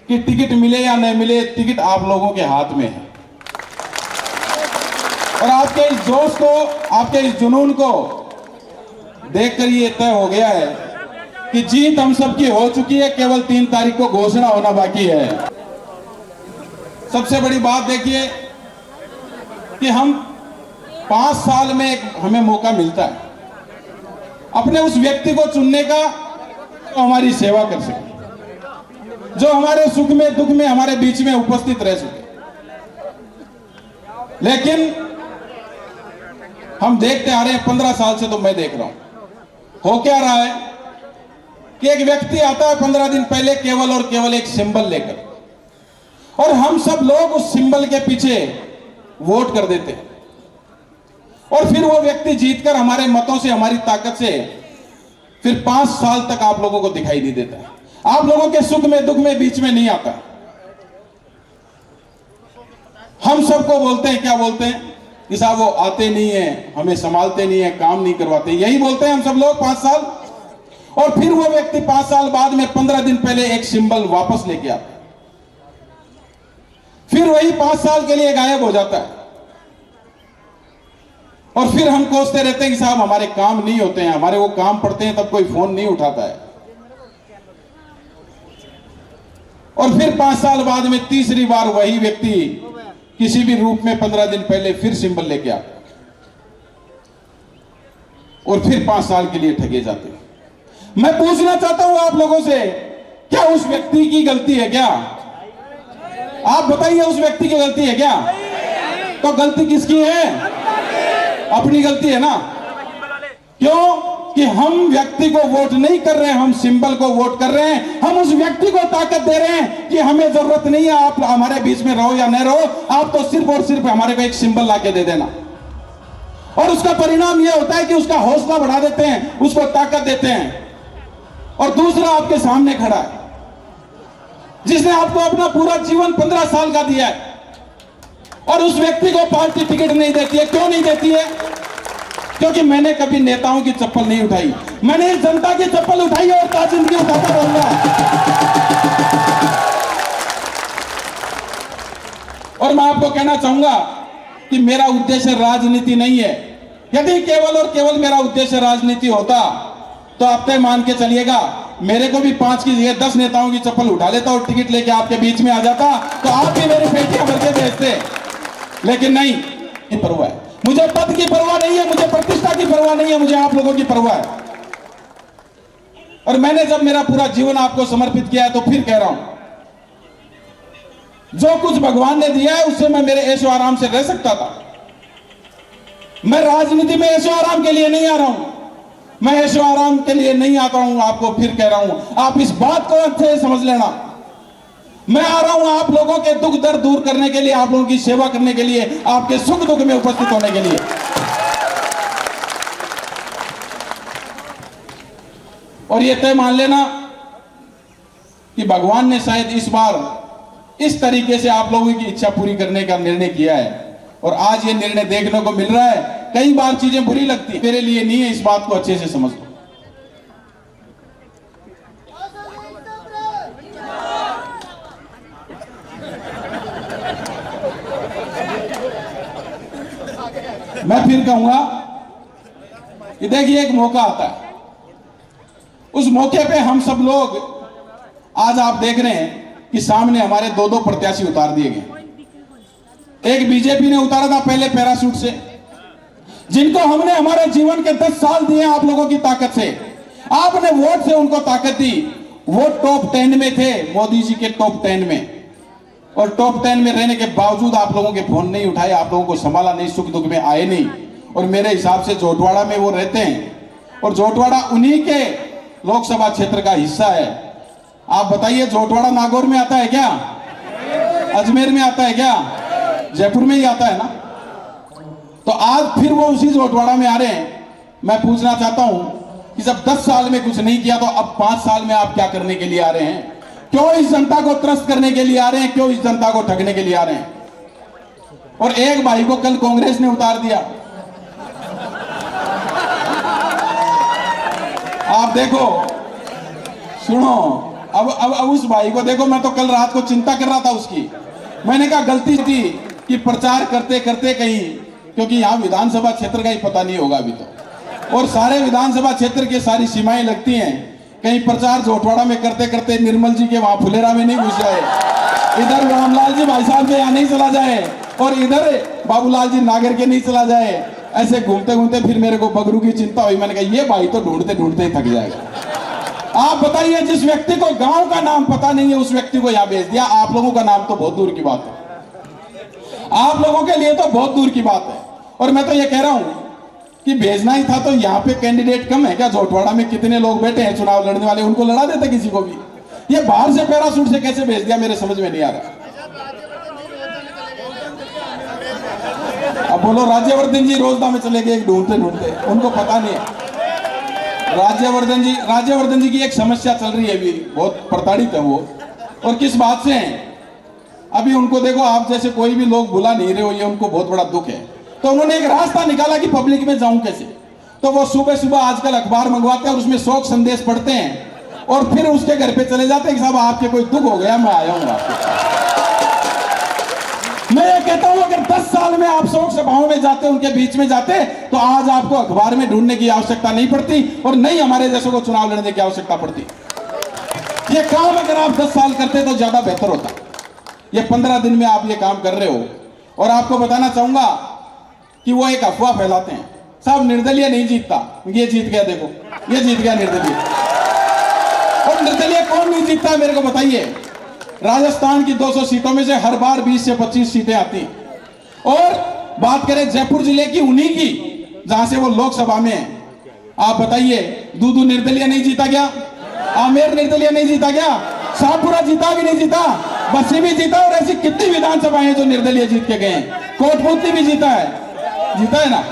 कि टिकट मिले या नहीं मिले, टिकट आप लोगों के हाथ में है। और आपके इस जोश को, आपके इस जुनून को देखकर ये तय हो गया है कि जीत हम सबकी हो चुकी है, केवल 3 तारीख को घोषणा होना बाकी है। सबसे बड़ी बात देखिए कि हम 5 साल में हमें मौका मिलता है अपने उस व्यक्ति को चुनने का जो हमारी सेवा कर सके, जो हमारे सुख में दुख में हमारे बीच में उपस्थित रह सके। लेकिन हम देखते आ रहे हैं 15 साल से, तो मैं देख रहा हूं हो क्या रहा है कि एक व्यक्ति आता है 15 दिन पहले केवल और केवल एक सिंबल लेकर, और हम सब लोग उस सिंबल के पीछे वोट कर देते हैं, और फिर वो व्यक्ति जीतकर हमारे मतों से, हमारी ताकत से फिर 5 साल तक आप लोगों को दिखाई नहीं देता है, आप लोगों के सुख में दुख में बीच में नहीं आता। हम सबको बोलते हैं, क्या बोलते हैं कि साहब वो आते नहीं है, हमें संभालते नहीं है, काम नहीं करवाते, यही बोलते हैं हम सब लोग 5 साल। और फिर वो व्यक्ति 5 साल बाद में 15 दिन पहले एक सिंबल वापस लेके आता है, फिर वही 5 साल के लिए गायब हो जाता है, और फिर हम कोसते रहते हैं कि साहब हमारे काम नहीं होते हैं, हमारे वो काम पड़ते हैं तब कोई फोन नहीं उठाता है। और फिर 5 साल बाद में तीसरी बार वही व्यक्ति किसी भी रूप में 15 दिन पहले फिर सिंबल लेके आता है, और फिर 5 साल के लिए ठगे जाते हैं। मैं पूछना चाहता हूं आप लोगों से, क्या उस व्यक्ति की गलती है क्या? आप बताइए, उस व्यक्ति की गलती है क्या? तो गलती किसकी है? अपनी गलती है ना। क्यों? कि हम व्यक्ति को वोट नहीं कर रहे हैं, हम सिंबल को वोट कर रहे हैं। हम उस व्यक्ति को ताकत दे रहे हैं कि हमें जरूरत नहीं है आप हमारे बीच में रहो या नहीं रहो, आप तो सिर्फ और सिर्फ हमारे को एक सिंबल लाके दे देना। और उसका परिणाम यह होता है कि उसका हौसला बढ़ा देते हैं, उसको ताकत देते हैं। और दूसरा आपके सामने खड़ा है जिसने आपको अपना पूरा जीवन 15 साल का दिया है, और उस व्यक्ति को पार्टी टिकट नहीं देती है। क्यों नहीं देती है? क्योंकि मैंने कभी नेताओं की चप्पल नहीं उठाई, मैंने इस जनता की चप्पल उठाई और ताजिंदगी उठाकर रहूंगा। और मैं आपको कहना चाहूंगा कि मेरा उद्देश्य राजनीति नहीं है। यदि केवल और केवल मेरा उद्देश्य राजनीति होता तो आप तय मान के चलिएगा, मेरे को भी 5 की जगह 10 नेताओं की चप्पल उठा लेता और टिकट लेके आपके बीच में आ जाता, तो आप भी मेरी पेटियां भर के भेजते। लेकिन नहीं, परवाह है मुझे, पद की परवाह नहीं है मुझे, प्रतिष्ठा की परवाह नहीं है मुझे, आप लोगों की परवाह है। और मैंने जब मेरा पूरा जीवन आपको समर्पित किया है, तो फिर कह रहा हूं, जो कुछ भगवान ने दिया है उससे मैं मेरे ऐशो आराम से रह सकता था। मैं राजनीति में ऐशो आराम के लिए नहीं आ रहा हूं, मैं ऐशो आराम के लिए नहीं आता हूं। आपको फिर कह रहा हूं, आप इस बात को अच्छे से समझ लेना, मैं आ रहा हूं आप लोगों के दुख दर्द दूर करने के लिए, आप लोगों की सेवा करने के लिए, आपके सुख दुख में उपस्थित होने के लिए। और ये तय मान लेना कि भगवान ने शायद इस बार इस तरीके से आप लोगों की इच्छा पूरी करने का निर्णय किया है, और आज ये निर्णय देखने को मिल रहा है। कई बार चीजें बुरी लगती, मेरे लिए नहीं है, इस बात को अच्छे से समझ लो। मैं फिर कहूंगा कि देखिए, एक मौका आता है, उस मौके पे हम सब लोग, आज आप देख रहे हैं कि सामने हमारे 2-2 प्रत्याशी उतार दिए गए। एक बीजेपी ने उतारा था पहले पैराशूट से, जिनको हमने हमारे जीवन के 10 साल दिए आप लोगों की ताकत से। आपने वोट से उनको ताकत दी। वो टॉप 10 में थे, मोदी जी के टॉप 10 में, और टॉप 10 में रहने के बावजूद आप लोगों के फोन नहीं उठाए, आप लोगों को संभाला नहीं, सुख दुख में आए नहीं। और मेरे हिसाब से जोटवाड़ा में वो रहते हैं, और जोटवाड़ा उन्हीं के लोकसभा क्षेत्र का हिस्सा है। आप बताइए, जोटवाड़ा नागौर में आता है क्या? अजमेर में आता है क्या? जयपुर में ही आता है ना। तो आज फिर वो उसी जोटवाड़ा में आ रहे हैं। मैं पूछना चाहता हूं कि जब 10 साल में कुछ नहीं किया, तो अब 5 साल में आप क्या करने के लिए आ रहे हैं? क्यों इस जनता को त्रस्त करने के लिए आ रहे हैं? क्यों इस जनता को ठगने के लिए आ रहे हैं? और एक भाई को कल कांग्रेस ने उतार दिया। आप देखो, सुनो, अब उस भाई को देखो, मैं तो कल रात को चिंता कर रहा था उसकी। मैंने कहा गलती थी कि प्रचार करते करते कहीं, क्योंकि यहाँ विधानसभा क्षेत्र का ही पता नहीं होगा अभी तो, और सारे विधानसभा क्षेत्र की सारी सीमाएं लगती हैं, कहीं प्रचार जोटवाड़ा में करते करते निर्मल जी के वहां फुलेरा में नहीं घुस जाए, इधर रामलाल जी भाई साहब के यहाँ नहीं चला जाए, और इधर बाबूलाल जी नागर के नहीं चला जाए। ऐसे घूमते घूमते फिर मेरे को बगरू की चिंता हुई। मैंने कहा ये भाई तो ढूंढते ढूंढते ही थक जाएगा। आप बताइए, जिस व्यक्ति को गांव का नाम पता नहीं है उस व्यक्ति को यहाँ भेज दिया। आप लोगों का नाम तो बहुत दूर की बात है, आप लोगों के लिए तो बहुत दूर की बात है। और मैं तो ये कह रहा हूं कि भेजना ही था तो यहाँ पे कैंडिडेट कम है क्या? जोटवाड़ा में कितने लोग बैठे हैं चुनाव लड़ने वाले, उनको लड़ा देते किसी को भी। ये बाहर से पैरासूट से कैसे भेज दिया, मेरे समझ में नहीं आ रहा। अब बोलो राज्यवर्धन जी रोजदा में चले गए ढूंढते ढूंढते, उनको पता नहीं है। राज्यवर्धन जी की एक समस्या चल रही है अभी, बहुत प्रताड़ित है वो। और किस बात से हैं? अभी उनको देखो, आप जैसे कोई भी लोग बुला नहीं रहे हो, ये उनको बहुत बड़ा दुख है। तो उन्होंने एक रास्ता निकाला कि पब्लिक में जाऊं कैसे। तो वो सुबह सुबह आजकल अखबार मंगवाते हैं और उसमें शोक संदेश पढ़ते हैं और फिर उसके घर पे चले जाते हैं कि साहब आपके कोई दुख हो गया, मैं आया हूं आपके। मैं ये कहता हूं अगर 10 साल में आप शोक सभाओं में जाते, उनके बीच में जाते, तो आज आपको अखबार में ढूंढने की आवश्यकता नहीं पड़ती और नहीं हमारे जैसे को चुनाव लड़ने की आवश्यकता पड़ती। ये काम अगर आप 10 साल करते तो ज्यादा बेहतर होता। ये 15 दिन में आप ये काम कर रहे हो। और आपको बताना चाहूंगा कि वो एक अफवाह फैलाते हैं, साहब निर्दलीय नहीं जीतता, ये जीत गया, देखो ये जीत गया निर्दलीय। और निर्दलीय कौन नहीं जीतता मेरे को बताइए? राजस्थान की 200 सीटों में से हर बार 20 से 25 सीटें आती हैं। और बात करें जयपुर जिले की, उन्हीं की जहां से वो लोकसभा में है, आप बताइए दूदू निर्दलीय नहीं जीता क्या? आमेर निर्दलीय नहीं जीता क्या? शाहपुरा जीता भी नहीं जीता, बस्सी भी जीता। और ऐसी कितनी विधानसभाएं हैं जो निर्दलीय जीत के गए हैं। कोटपुतली भी जीता है ना।